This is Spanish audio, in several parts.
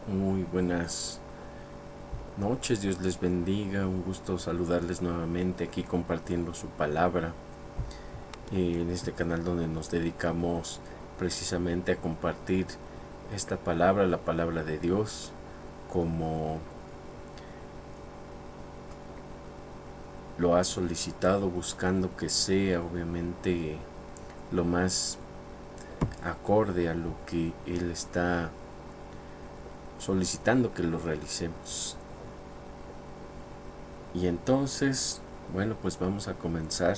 Muy buenas noches, Dios les bendiga, un gusto saludarles nuevamente aquí compartiendo su palabra en este canal donde nos dedicamos precisamente a compartir esta palabra, la palabra de Dios, como lo ha solicitado, buscando que sea obviamente lo más acorde a lo que Él está solicitando que lo realicemos. Y entonces, bueno, pues vamos a comenzar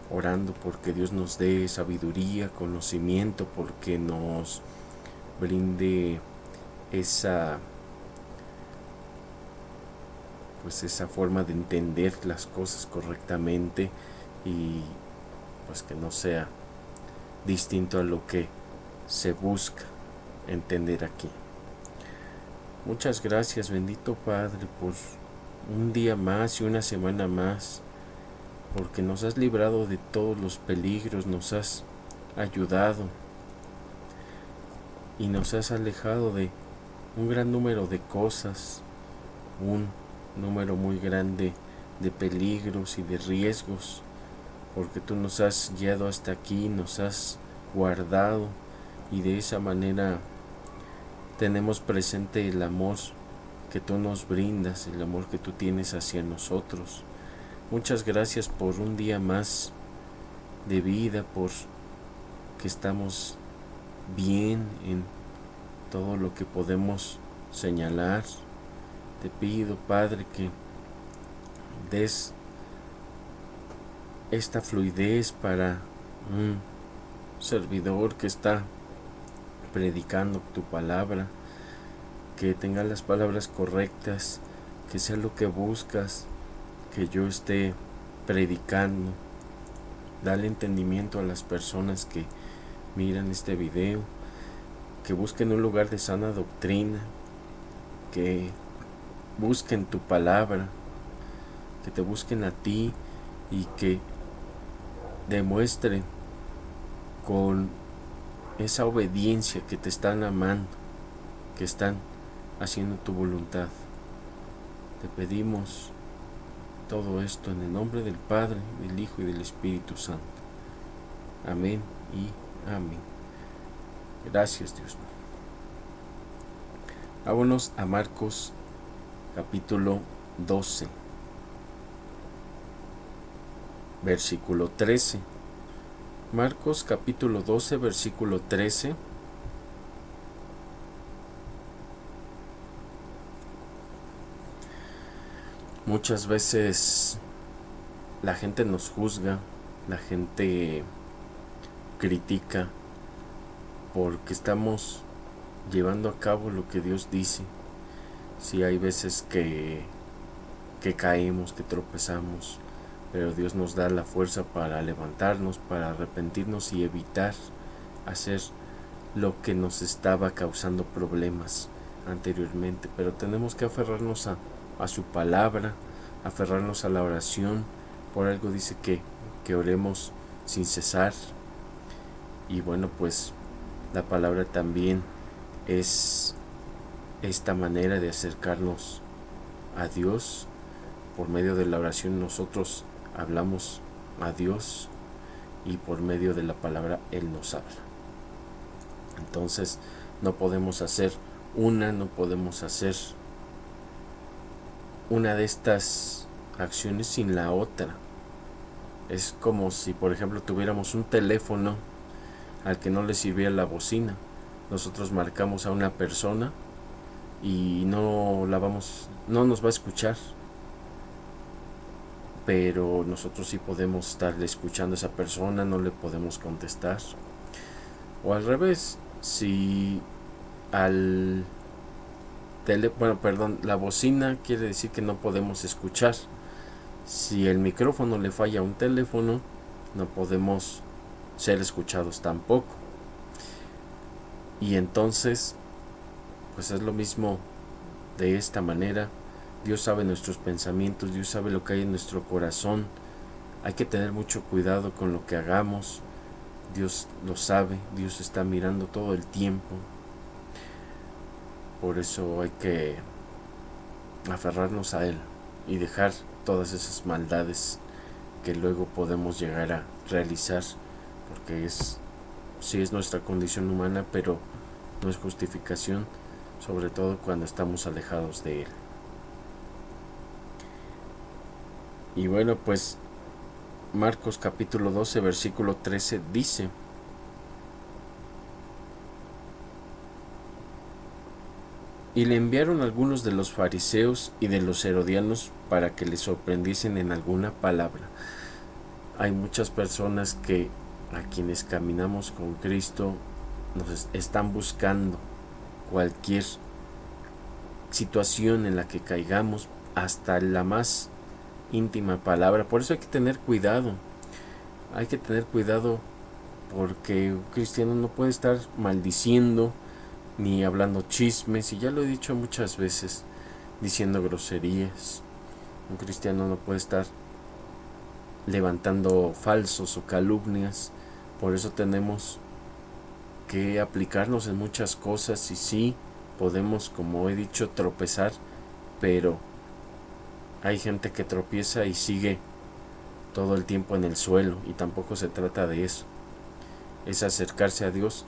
orando porque Dios nos dé sabiduría, conocimiento, porque nos brinde esa esa forma de entender las cosas correctamente y pues que no sea distinto a lo que se busca entender aquí. Muchas gracias, bendito Padre, por un día más y una semana más, porque nos has librado de todos los peligros, nos has ayudado y nos has alejado de un gran número de cosas, un número muy grande de peligros y de riesgos, porque tú nos has guiado hasta aquí, nos has guardado y de esa manera tenemos presente el amor que tú nos brindas, el amor que tú tienes hacia nosotros. Muchas gracias por un día más de vida, por que estamos bien en todo lo que podemos señalar. Te pido, Padre, que des esta fluidez para un servidor que está predicando tu palabra, que tenga las palabras correctas, que sea lo que buscas, que yo esté predicando. Dale entendimiento a las personas que miran este video, que busquen un lugar de sana doctrina, que busquen tu palabra, que te busquen a ti y que demuestren con esa obediencia que te están amando, que están haciendo tu voluntad. Te pedimos todo esto en el nombre del Padre, del Hijo y del Espíritu Santo. Amén y amén. Gracias, Dios mío. Vámonos a Marcos capítulo 12, versículo 13. Marcos capítulo 12, versículo 13. Muchas veces la gente nos juzga, la gente critica porque estamos llevando a cabo lo que Dios dice. Sí, hay veces que caemos, que tropezamos, pero Dios nos da la fuerza para levantarnos, para arrepentirnos y evitar hacer lo que nos estaba causando problemas anteriormente. Pero tenemos que aferrarnos a su palabra, aferrarnos a la oración. Por algo dice que oremos sin cesar. Y bueno, pues la palabra también es esta manera de acercarnos a Dios. Por medio de la oración nosotros hablamos a Dios y por medio de la palabra Él nos habla. Entonces no podemos hacer no podemos hacer una de estas acciones sin la otra. Es como si, por ejemplo, tuviéramos un teléfono al que no le sirviera la bocina. Nosotros marcamos a una persona y no nos va a escuchar, pero nosotros sí podemos estarle escuchando a esa persona, no le podemos contestar. O al revés, si al la bocina quiere decir que no podemos escuchar. Si el micrófono le falla a un teléfono, no podemos ser escuchados tampoco. Y entonces, pues es lo mismo de esta manera. Dios sabe nuestros pensamientos, Dios sabe lo que hay en nuestro corazón. Hay que tener mucho cuidado con lo que hagamos. Dios lo sabe, Dios está mirando todo el tiempo. Por eso hay que aferrarnos a Él y dejar todas esas maldades que luego podemos llegar a realizar, porque sí es nuestra condición humana, pero no es justificación, sobre todo cuando estamos alejados de Él. Y bueno, pues Marcos capítulo 12, versículo 13 dice: y le enviaron algunos de los fariseos y de los herodianos para que le sorprendiesen en alguna palabra. Hay muchas personas que a quienes caminamos con Cristo nos están buscando cualquier situación en la que caigamos, hasta la más íntima palabra. Por eso hay que tener cuidado. Hay que tener cuidado porque un cristiano no puede estar maldiciendo ni hablando chismes, y ya lo he dicho muchas veces, diciendo groserías. Un cristiano no puede estar levantando falsos o calumnias. Por eso tenemos que aplicarnos en muchas cosas, y sí, podemos, como he dicho, tropezar, pero hay gente que tropieza y sigue todo el tiempo en el suelo, y tampoco se trata de eso. Es acercarse a Dios,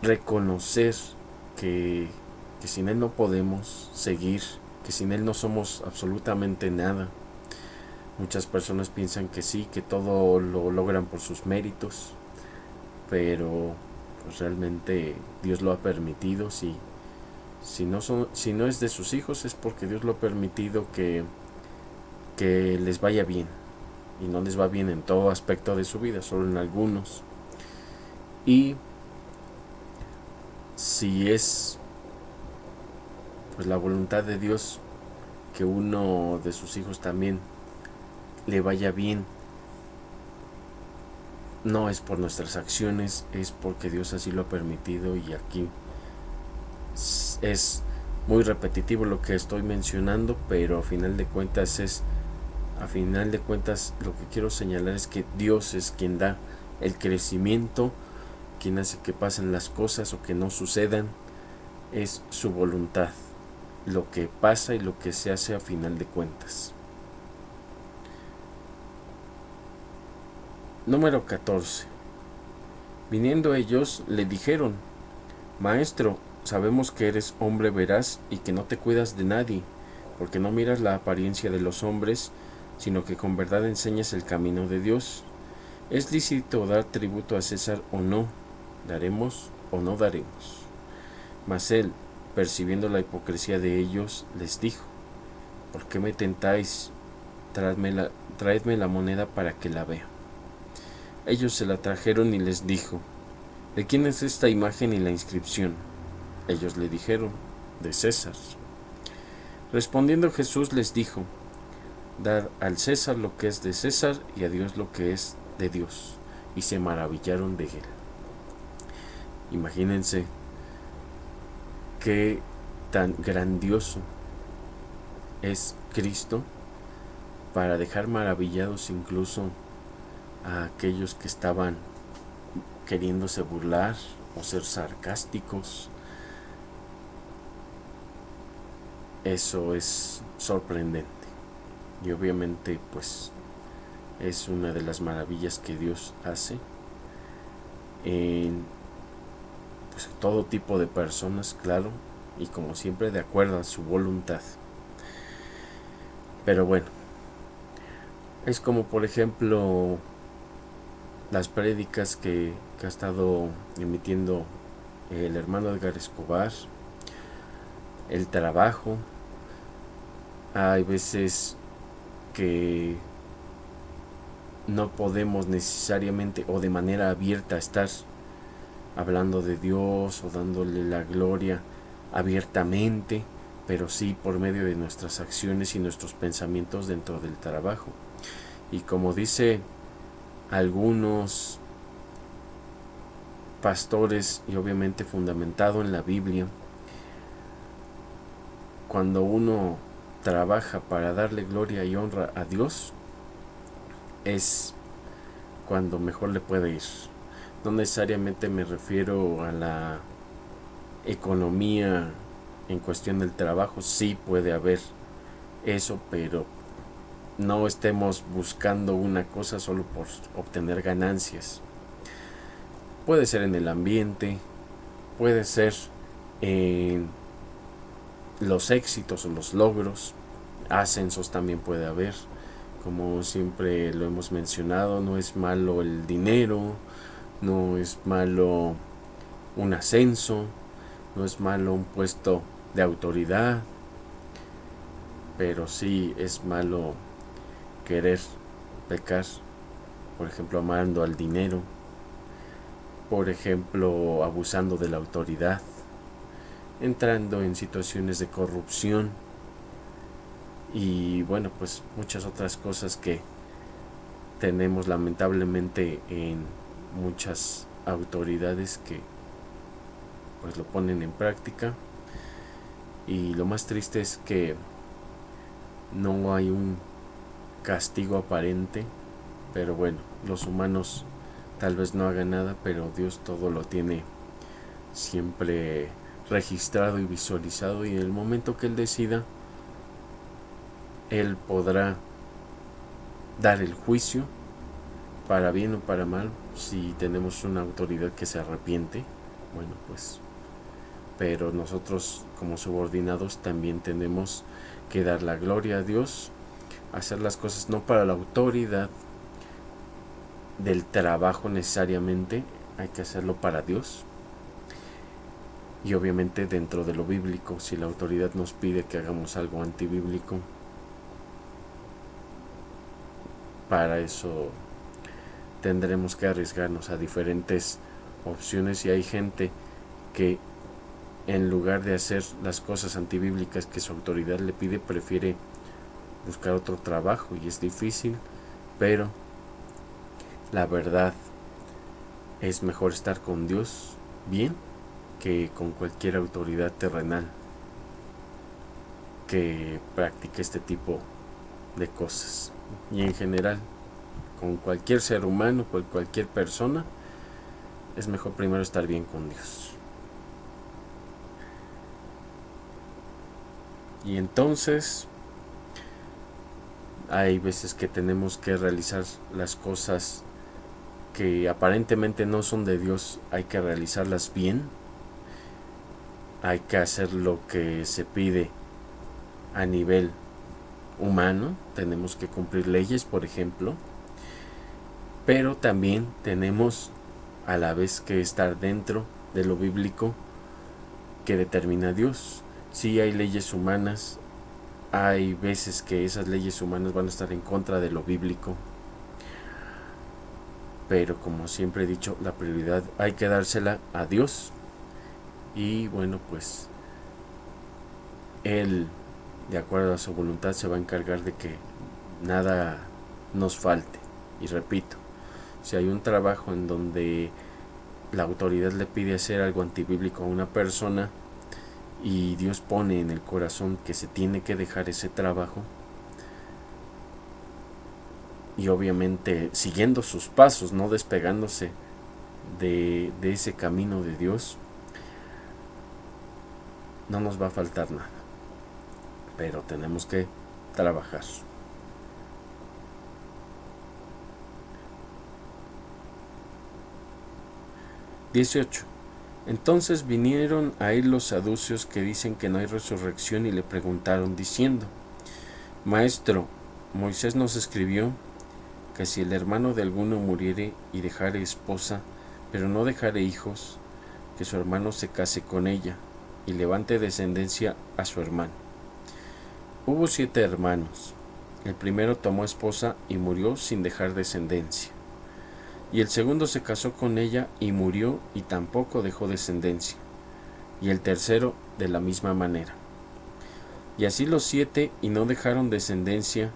reconocer que sin Él no podemos seguir, que sin Él no somos absolutamente nada. Muchas personas piensan que sí, que todo lo logran por sus méritos, pero pues realmente Dios lo ha permitido. Si no es de sus hijos, es porque Dios lo ha permitido que les vaya bien, y no les va bien en todo aspecto de su vida, solo en algunos. Y si es pues la voluntad de Dios que uno de sus hijos también le vaya bien, no es por nuestras acciones, es porque Dios así lo ha permitido. Y aquí es muy repetitivo lo que estoy mencionando, pero a final de cuentas lo que quiero señalar es que Dios es quien da el crecimiento, quien hace que pasen las cosas o que no sucedan. Es su voluntad lo que pasa y lo que se hace a final de cuentas. Número 14. Viniendo ellos le dijeron: Maestro, sabemos que eres hombre veraz y que no te cuidas de nadie, porque no miras la apariencia de los hombres, sino que con verdad enseñas el camino de Dios. ¿Es lícito dar tributo a César o no? ¿Daremos o no daremos? Mas él, percibiendo la hipocresía de ellos, les dijo: ¿por qué me tentáis? Traedme la moneda para que la vea. Ellos se la trajeron y les dijo: ¿de quién es esta imagen y la inscripción? Ellos le dijeron: de César. Respondiendo Jesús les dijo: dad al César lo que es de César, y a Dios lo que es de Dios. Y se maravillaron de él. Imagínense qué tan grandioso es Cristo para dejar maravillados incluso a aquellos que estaban queriéndose burlar o ser sarcásticos. Eso es sorprendente, y obviamente pues es una de las maravillas que Dios hace en pues todo tipo de personas, claro, y como siempre de acuerdo a su voluntad. Pero bueno, es como por ejemplo las prédicas que ha estado emitiendo el hermano Edgar Escobar, el trabajo. Hay veces que no podemos necesariamente o de manera abierta estar hablando de Dios o dándole la gloria abiertamente, pero sí por medio de nuestras acciones y nuestros pensamientos dentro del trabajo. Y como dice algunos pastores, y obviamente fundamentado en la Biblia, cuando uno trabaja para darle gloria y honra a Dios, es cuando mejor le puede ir. No necesariamente me refiero a la economía en cuestión del trabajo, sí puede haber eso, pero no estemos buscando una cosa solo por obtener ganancias. Puede ser en el ambiente, puede ser en los éxitos o los logros, ascensos también puede haber. Como siempre lo hemos mencionado, no es malo el dinero, no es malo un ascenso, no es malo un puesto de autoridad, pero sí es malo querer pecar, por ejemplo, amando al dinero, por ejemplo, abusando de la autoridad, entrando en situaciones de corrupción y bueno, pues muchas otras cosas que tenemos lamentablemente en muchas autoridades que pues lo ponen en práctica. Y lo más triste es que no hay un castigo aparente, pero bueno, los humanos tal vez no hagan nada, pero Dios todo lo tiene siempre registrado y visualizado, y en el momento que Él decida, Él podrá dar el juicio para bien o para mal. Si tenemos una autoridad que se arrepiente, bueno, pues, pero nosotros como subordinados también tenemos que dar la gloria a Dios, hacer las cosas no para la autoridad del trabajo necesariamente, hay que hacerlo para Dios. Y obviamente dentro de lo bíblico, si la autoridad nos pide que hagamos algo antibíblico, para eso tendremos que arriesgarnos a diferentes opciones. Y hay gente que en lugar de hacer las cosas antibíblicas que su autoridad le pide, prefiere buscar otro trabajo, y es difícil, pero la verdad es mejor estar con Dios bien que con cualquier autoridad terrenal que practique este tipo de cosas. Y en general, con cualquier ser humano, con cualquier persona, es mejor primero estar bien con Dios. Y entonces hay veces que tenemos que realizar las cosas que aparentemente no son de Dios, hay que realizarlas bien, hay que hacer lo que se pide a nivel humano, tenemos que cumplir leyes, por ejemplo, pero también tenemos a la vez que estar dentro de lo bíblico que determina Dios. Sí hay leyes humanas, hay veces que esas leyes humanas van a estar en contra de lo bíblico, pero como siempre he dicho, la prioridad hay que dársela a Dios. Y bueno, pues Él, de acuerdo a su voluntad, se va a encargar de que nada nos falte. Y repito, si hay un trabajo en donde la autoridad le pide hacer algo antibíblico a una persona y Dios pone en el corazón que se tiene que dejar ese trabajo, y obviamente siguiendo sus pasos, no despegándose de ese camino de Dios, no nos va a faltar nada, pero tenemos que trabajar. (18) Entonces vinieron a él los saduceos, que dicen que no hay resurrección, y le preguntaron diciendo: Maestro, Moisés nos escribió que si el hermano de alguno muriere y dejare esposa, pero no dejare hijos, que su hermano se case con ella y levante descendencia a su hermano. Hubo 7 hermanos. El primero tomó esposa y murió sin dejar descendencia. Y el segundo se casó con ella y murió y tampoco dejó descendencia. Y el tercero de la misma manera. Y así los 7, y no dejaron descendencia,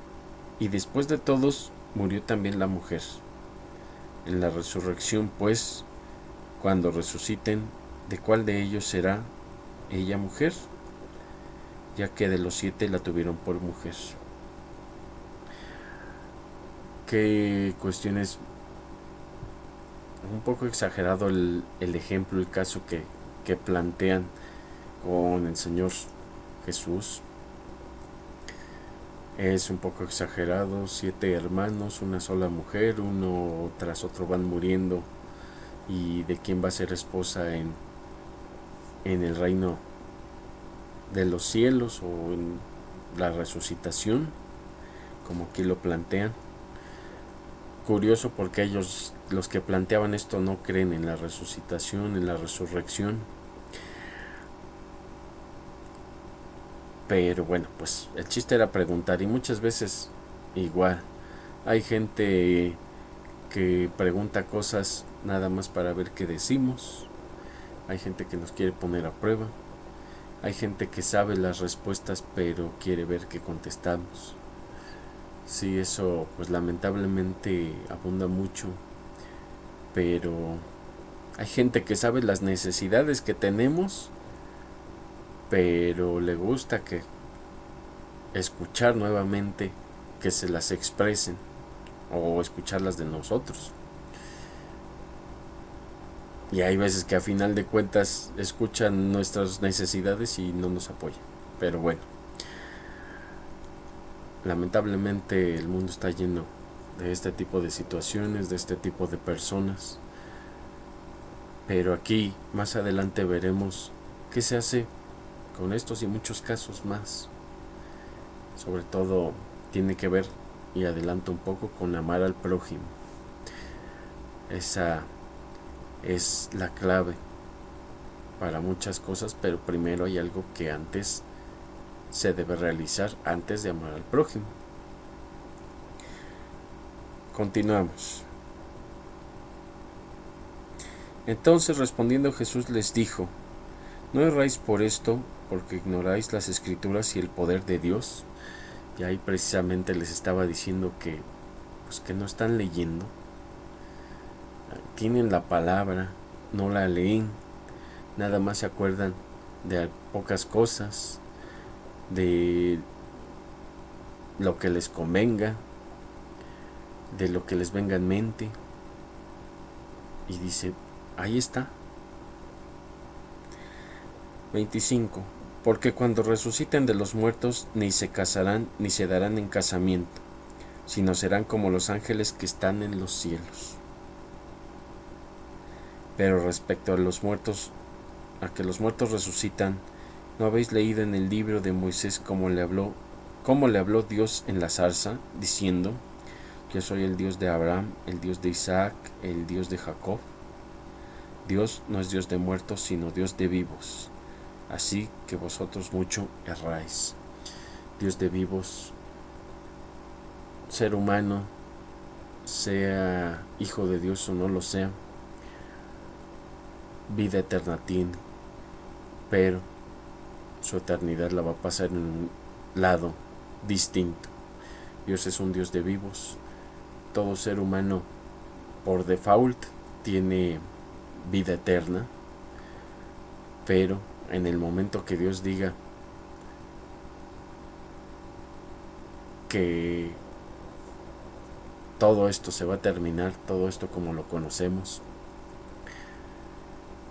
y después de todos murió también la mujer. En la resurrección, pues, cuando resuciten, ¿de cuál de ellos será ella mujer? Ya que de los 7 la tuvieron por mujer. Qué cuestiones un poco exagerado el ejemplo, el caso que plantean con el Señor Jesús. Es un poco exagerado, 7 hermanos, una sola mujer, uno tras otro van muriendo, y de quién va a ser esposa en el reino de los cielos o en la resucitación, como aquí lo plantean. Curioso, porque ellos, los que planteaban esto, no creen en la resucitación, en la resurrección. Pero bueno, pues el chiste era preguntar, y muchas veces igual hay gente que pregunta cosas nada más para ver qué decimos. Hay gente que nos quiere poner a prueba. Hay gente que sabe las respuestas pero quiere ver qué contestamos. Sí, eso pues lamentablemente abunda mucho. Pero hay gente que sabe las necesidades que tenemos, pero le gusta que escuchar nuevamente que se las expresen o escucharlas de nosotros. Y hay veces que a final de cuentas escuchan nuestras necesidades y no nos apoyan. Pero bueno, lamentablemente el mundo está lleno de este tipo de situaciones, de este tipo de personas. Pero aquí más adelante veremos qué se hace con estos y muchos casos más. Sobre todo tiene que ver, y adelanto un poco, con amar al prójimo. Esa es la clave para muchas cosas, pero primero hay algo que antes se debe realizar antes de amar al prójimo. Continuamos. Entonces, respondiendo, Jesús les dijo: ¿no erráis por esto, porque ignoráis las Escrituras y el poder de Dios? Y ahí precisamente les estaba diciendo que pues que no están leyendo. Tienen la palabra, no la leen, nada más se acuerdan de pocas cosas, de lo que les convenga, de lo que les venga en mente. Y dice, ahí está. 25. Porque cuando resuciten de los muertos, ni se casarán ni se darán en casamiento, sino serán como los ángeles que están en los cielos. Pero respecto a los muertos, a que los muertos resucitan, ¿no habéis leído en el libro de Moisés cómo le habló Dios en la zarza, diciendo: yo soy el Dios de Abraham, el Dios de Isaac, el Dios de Jacob? Dios no es Dios de muertos, sino Dios de vivos. Así que vosotros mucho erráis. Dios de vivos, ser humano, sea hijo de Dios o no lo sea, vida eterna tiene, pero su eternidad la va a pasar en un lado distinto. Dios es un Dios de vivos. Todo ser humano por default tiene vida eterna, pero en el momento que Dios diga que todo esto se va a terminar, todo esto como lo conocemos,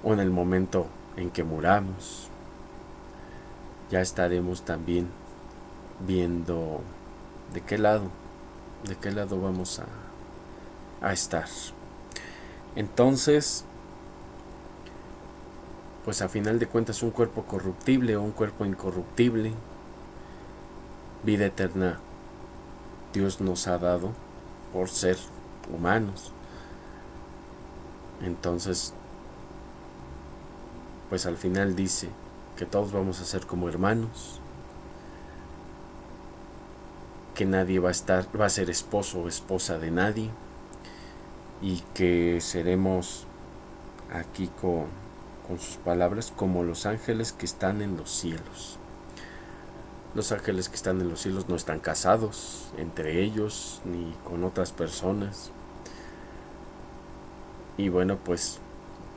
o en el momento en que muramos, ya estaremos también viendo de qué lado vamos a estar. Entonces, pues a final de cuentas, un cuerpo corruptible o un cuerpo incorruptible, vida eterna Dios nos ha dado por ser humanos. Entonces, pues al final dice que todos vamos a ser como hermanos, que nadie va a ser esposo o esposa de nadie, y que seremos, aquí con sus palabras, como los ángeles que están en los cielos. Los ángeles que están en los cielos no están casados entre ellos ni con otras personas. Y bueno, pues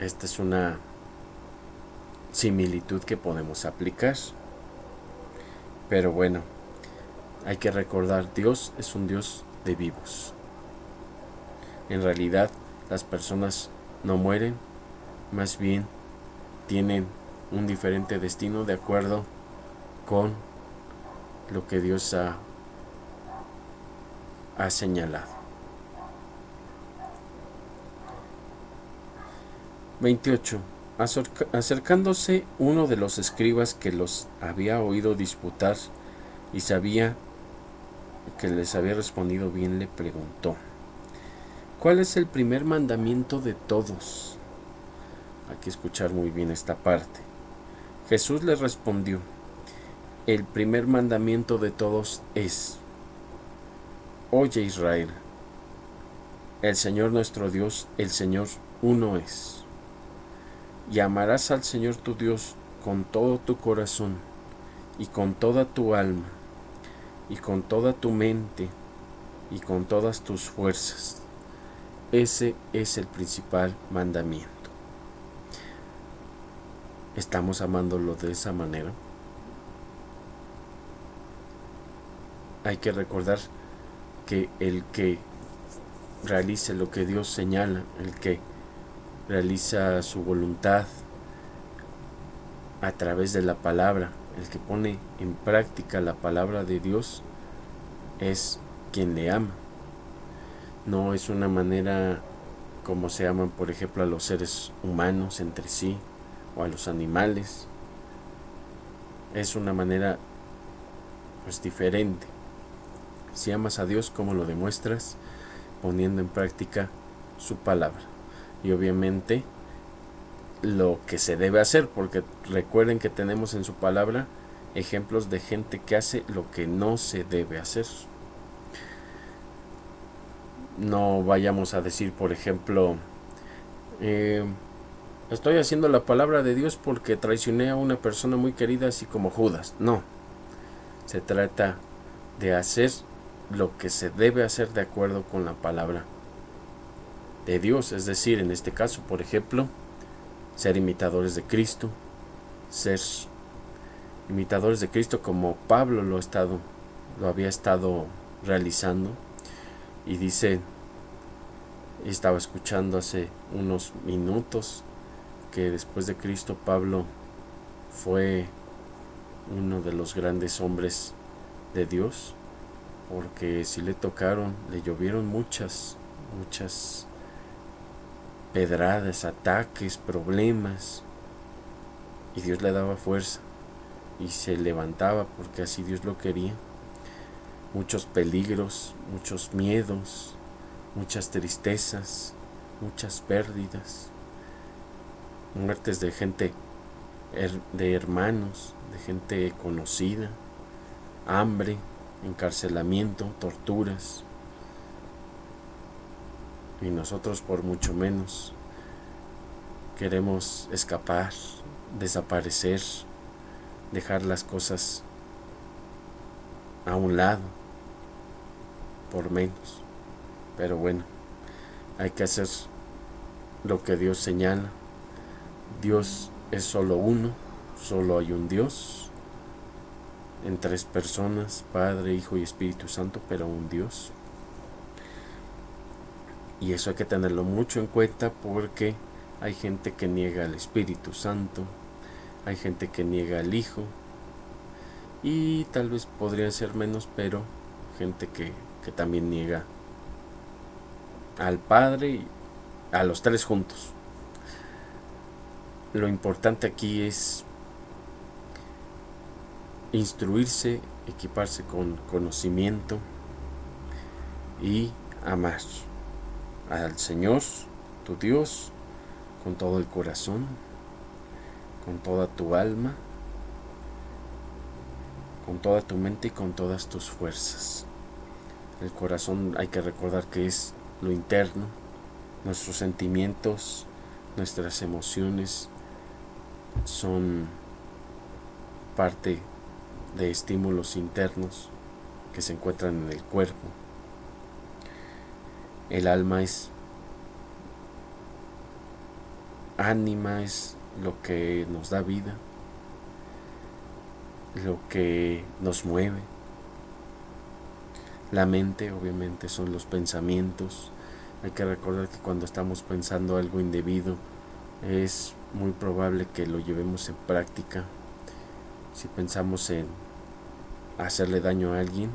esta es una similitud que podemos aplicar. Pero bueno, hay que recordar, Dios es un Dios de vivos. En realidad, las personas no mueren, más bien tienen un diferente destino de acuerdo con lo que Dios ha señalado. 28. Acercándose uno de los escribas que los había oído disputar y sabía que les había respondido bien, le preguntó: ¿cuál es el primer mandamiento de todos? Hay que escuchar muy bien esta parte. Jesús le respondió: el primer mandamiento de todos es: oye, Israel, el Señor nuestro Dios, el Señor uno es. Y amarás al Señor tu Dios con todo tu corazón, y con toda tu alma, y con toda tu mente, y con todas tus fuerzas. Ese es el principal mandamiento. ¿Estamos amándolo de esa manera? Hay que recordar que el que realice lo que Dios señala, el que realiza su voluntad a través de la palabra, el que pone en práctica la palabra de Dios, es quien le ama. No es una manera como se aman, por ejemplo, a los seres humanos entre sí o a los animales. Es una manera pues diferente. Si amas a Dios, ¿cómo lo demuestras? Poniendo en práctica su palabra. Y obviamente lo que se debe hacer, porque recuerden que tenemos en su palabra ejemplos de gente que hace lo que no se debe hacer. No vayamos a decir, por ejemplo, estoy haciendo la palabra de Dios porque traicioné a una persona muy querida, así como Judas. No, se trata de hacer lo que se debe hacer de acuerdo con la palabra de Dios. Es decir, en este caso, por ejemplo, ser imitadores de Cristo, ser imitadores de Cristo como Pablo lo había estado realizando. Y dice, estaba escuchando hace unos minutos, que después de Cristo Pablo fue uno de los grandes hombres de Dios, porque si le llovieron muchas pedradas, ataques, problemas, y Dios le daba fuerza y se levantaba porque así Dios lo quería. Muchos peligros, muchos miedos, muchas tristezas, muchas pérdidas, muertes de gente, de hermanos, de gente conocida, hambre, encarcelamiento, torturas. Y nosotros por mucho menos queremos escapar, desaparecer, dejar las cosas a un lado, por menos. Pero bueno, hay que hacer lo que Dios señala. Dios es solo uno, solo hay un Dios, en tres personas, Padre, Hijo y Espíritu Santo, pero un Dios. Y eso hay que tenerlo mucho en cuenta, porque hay gente que niega al Espíritu Santo, hay gente que niega al Hijo, y tal vez podrían ser menos, pero gente que también niega al Padre y a los tres juntos. Lo importante aquí es instruirse, equiparse con conocimiento y amar al Señor, tu Dios, con todo el corazón, con toda tu alma, con toda tu mente y con todas tus fuerzas. El corazón, hay que recordar que es lo interno, nuestros sentimientos, nuestras emociones son parte de estímulos internos que se encuentran en el cuerpo. El alma es ánima, es lo que nos da vida, lo que nos mueve. La mente, obviamente, son los pensamientos, Hay que recordar que cuando estamos pensando algo indebido, es muy probable que lo llevemos en práctica. Si pensamos en hacerle daño a alguien,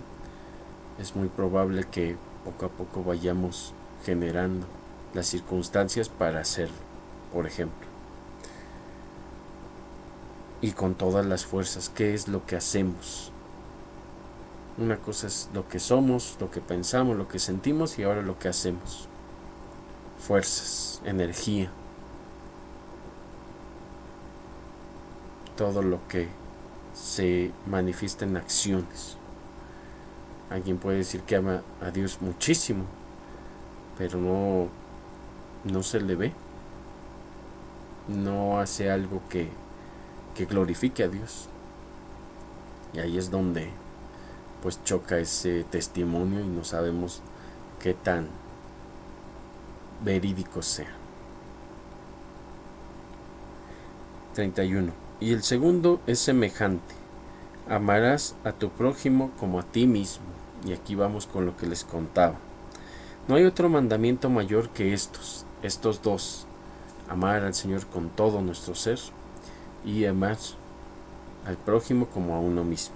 es muy probable que poco a poco vayamos generando las circunstancias para hacerlo, por ejemplo. Y con todas las fuerzas, ¿qué es lo que hacemos? Una cosa es lo que somos, lo que pensamos, lo que sentimos, y ahora lo que hacemos. Fuerzas, energía, todo lo que se manifiesta en acciones. Alguien puede decir que ama a Dios muchísimo, pero no se le ve, no hace algo que glorifique a Dios. Y ahí es donde pues choca ese testimonio y no sabemos qué tan verídico sea. 31. Y el segundo es semejante: amarás a tu prójimo como a ti mismo. Y aquí vamos con lo que les contaba. No hay otro mandamiento mayor que estos dos: amar al Señor con todo nuestro ser y amar al prójimo como a uno mismo.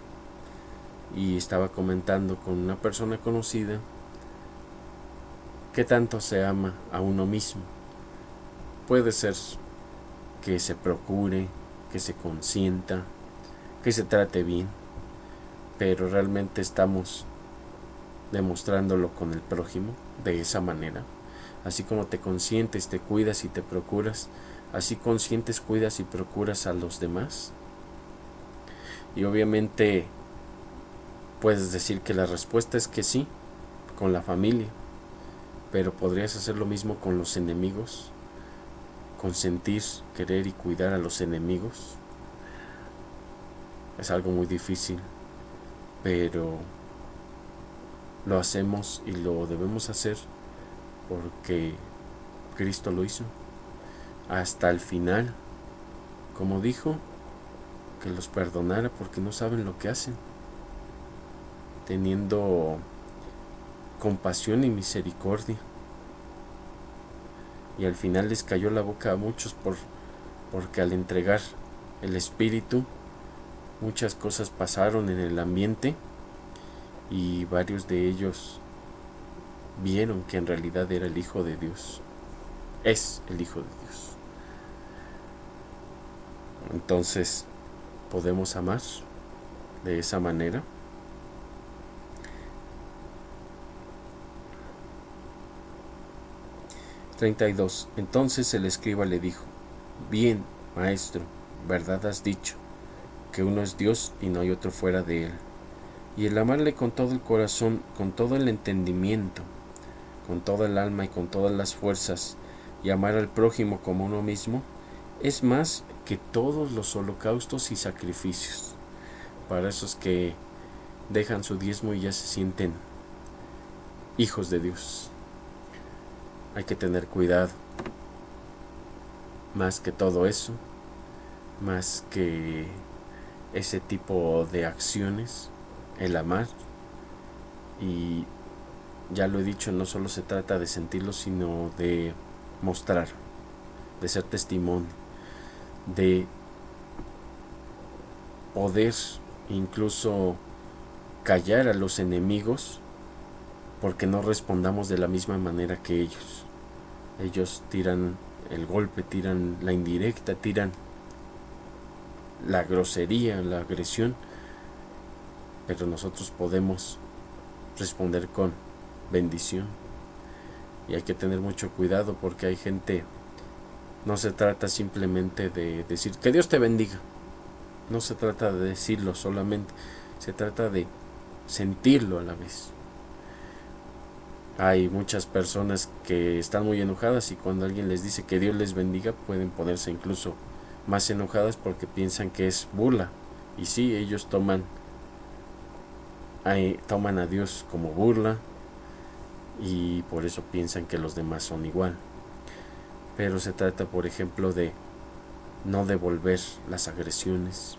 Y estaba comentando con una persona conocida qué tanto se ama a uno mismo. Puede ser que se procure, que se consienta, que se trate bien, pero realmente estamos demostrándolo con el prójimo de esa manera. Así como te consientes, te cuidas y te procuras, así consientes, cuidas y procuras a los demás. Y obviamente puedes decir que la respuesta es que sí, con la familia, pero podrías hacer lo mismo con los enemigos, consentir, querer y cuidar a los enemigos. Es algo muy difícil, pero lo hacemos y lo debemos hacer porque Cristo lo hizo hasta el final, como dijo, que los perdonara porque no saben lo que hacen, teniendo compasión y misericordia. Y al final les cayó la boca a muchos porque al entregar el Espíritu, muchas cosas pasaron en el ambiente y varios de ellos vieron que en realidad era el Hijo de Dios. Es el Hijo de Dios. Entonces, ¿podemos amar de esa manera? (32) Entonces el escriba le dijo: bien, maestro, verdad has dicho, que uno es Dios y no hay otro fuera de él. Y el amarle con todo el corazón, con todo el entendimiento, con toda el alma y con todas las fuerzas, y amar al prójimo como uno mismo, es más que todos los holocaustos y sacrificios. Para esos que dejan su diezmo y ya se sienten hijos de Dios. Hay que tener cuidado. Más que todo eso, más que ese tipo de acciones, el amar. Y ya lo he dicho, no solo se trata de sentirlo, sino de mostrar, de ser testimonio, de poder incluso callar a los enemigos porque no respondamos de la misma manera que ellos. Ellos tiran el golpe, tiran la indirecta, tiran la grosería, la agresión, pero nosotros podemos responder con bendición. Y hay que tener mucho cuidado porque hay gente, no se trata simplemente de decir que Dios te bendiga, no se trata de decirlo solamente, se trata de sentirlo a la vez. Hay muchas personas que están muy enojadas y cuando alguien les dice que Dios les bendiga pueden ponerse incluso más enojadas porque piensan que es burla. Y sí, ellos toman a Dios como burla y por eso piensan que los demás son igual. Pero se trata, por ejemplo, de no devolver las agresiones,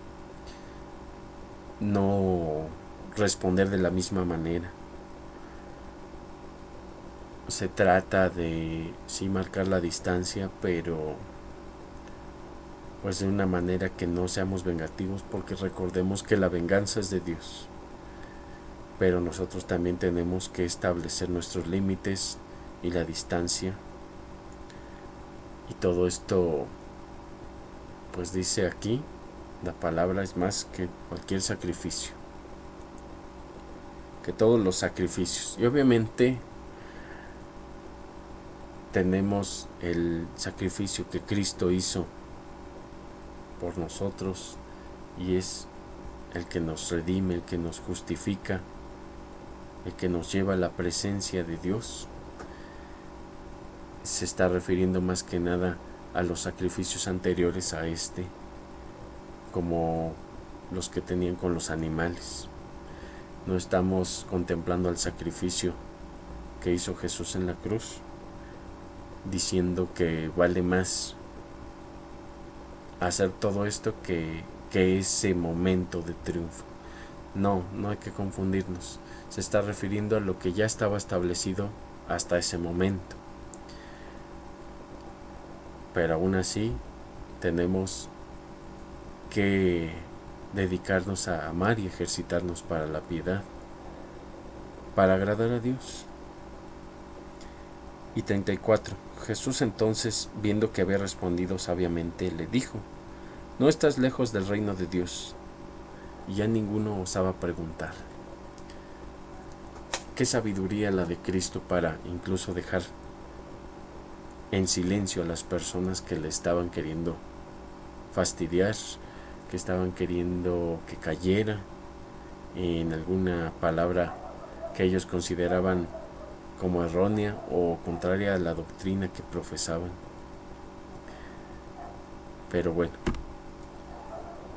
no responder de la misma manera. se trata de sí marcar la distancia, pero pues de una manera que no seamos vengativos, porque recordemos que la venganza es de Dios, pero nosotros también tenemos que establecer nuestros límites y la distancia. Y todo esto, pues dice aquí, la palabra es más que cualquier sacrificio, que todos los sacrificios. Y obviamente tenemos el sacrificio que Cristo hizo por nosotros, y es el que nos redime, el que nos justifica, el que nos lleva a la presencia de Dios. Se está refiriendo más que nada a los sacrificios anteriores a este, como los que tenían con los animales. No estamos contemplando el sacrificio que hizo Jesús en la cruz, diciendo que vale más hacer todo esto que ese momento de triunfo. No hay que confundirnos. Se está refiriendo a lo que ya estaba establecido hasta ese momento. Pero aún así tenemos que dedicarnos a amar y ejercitarnos para la piedad, para agradar a Dios. Y 34. Jesús entonces, viendo que había respondido sabiamente, le dijo: no estás lejos del reino de Dios. Y ya ninguno osaba preguntar. Qué sabiduría la de Cristo para incluso dejar en silencio a las personas que le estaban queriendo fastidiar, que estaban queriendo que cayera en alguna palabra que ellos consideraban como errónea o contraria a la doctrina que profesaban. Pero bueno,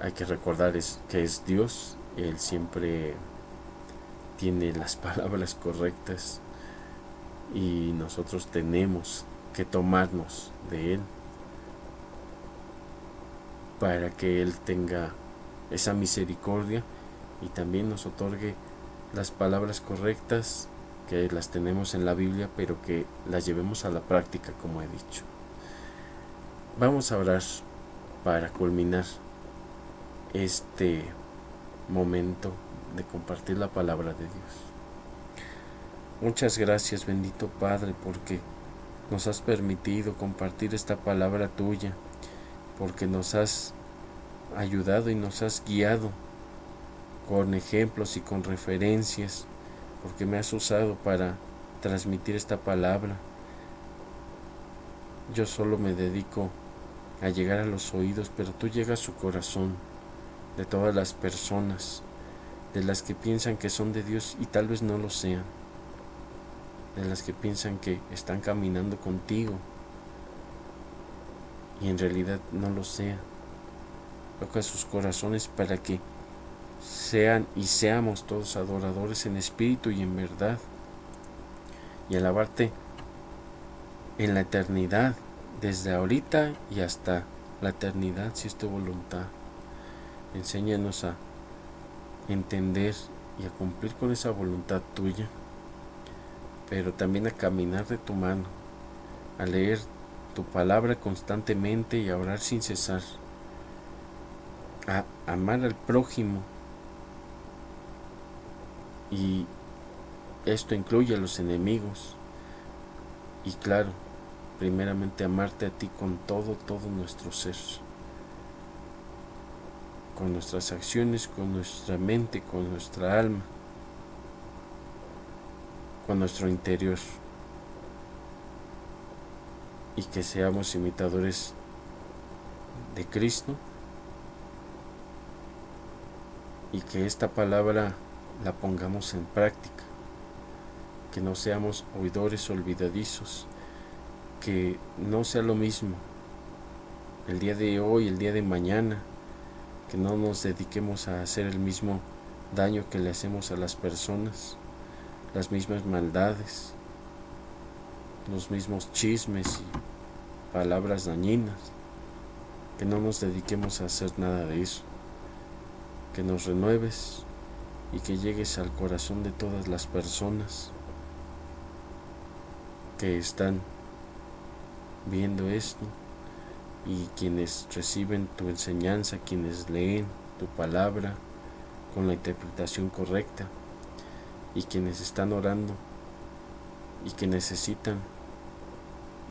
hay que recordar que es Dios. Él siempre tiene las palabras correctas y nosotros tenemos que tomarnos de Él para que Él tenga esa misericordia y también nos otorgue las palabras correctas, que las tenemos en la Biblia, pero que las llevemos a la práctica, como he dicho. Vamos a orar para culminar este momento de compartir la palabra de Dios. Muchas gracias, bendito Padre, porque nos has permitido compartir esta palabra tuya, porque nos has ayudado y nos has guiado con ejemplos y con referencias, porque me has usado para transmitir esta palabra. Yo solo me dedico a llegar a los oídos, pero tú llegas a su corazón, de todas las personas, de las que piensan que son de Dios y tal vez no lo sean, de las que piensan que están caminando contigo y en realidad no lo sean. Toca sus corazones para que sean y seamos todos adoradores en espíritu y en verdad, y alabarte en la eternidad, desde ahorita y hasta la eternidad, si es tu voluntad. Enséñanos a entender y a cumplir con esa voluntad tuya, pero también a caminar de tu mano, a leer tu palabra constantemente y a orar sin cesar, a amar al prójimo, y esto incluye a los enemigos, y claro, primeramente amarte a ti con todo nuestro ser, con nuestras acciones, con nuestra mente, con nuestra alma, con nuestro interior, y que seamos imitadores de Cristo, y que esta palabra la pongamos en práctica, que no seamos oidores olvidadizos, que no sea lo mismo el día de hoy, el día de mañana, que no nos dediquemos a hacer el mismo daño que le hacemos a las personas, las mismas maldades, los mismos chismes y palabras dañinas, que no nos dediquemos a hacer nada de eso, que nos renueves y que llegues al corazón de todas las personas, que están viendo esto y quienes reciben tu enseñanza, quienes leen tu palabra con la interpretación correcta y quienes están orando y que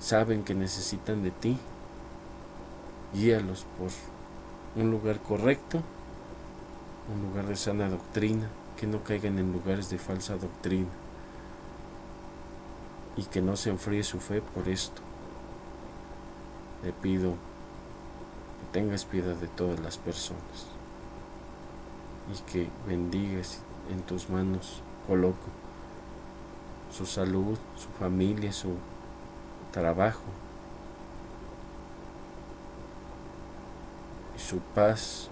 saben que necesitan de ti. Guíalos por un lugar correcto, un lugar de sana doctrina, que no caigan en lugares de falsa doctrina y que no se enfríe su fe por esto. Le pido que tengas piedad de todas las personas y que bendigas. En tus manos coloco su salud, su familia, su trabajo, su paz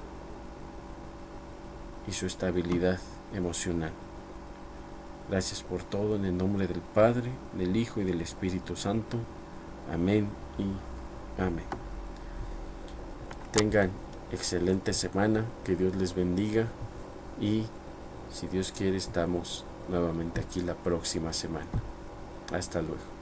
y su estabilidad emocional. Gracias por todo, en el nombre del Padre, del Hijo y del Espíritu Santo. Amén y amén. Tengan excelente semana, que Dios les bendiga y si Dios quiere estamos nuevamente aquí la próxima semana. Hasta luego.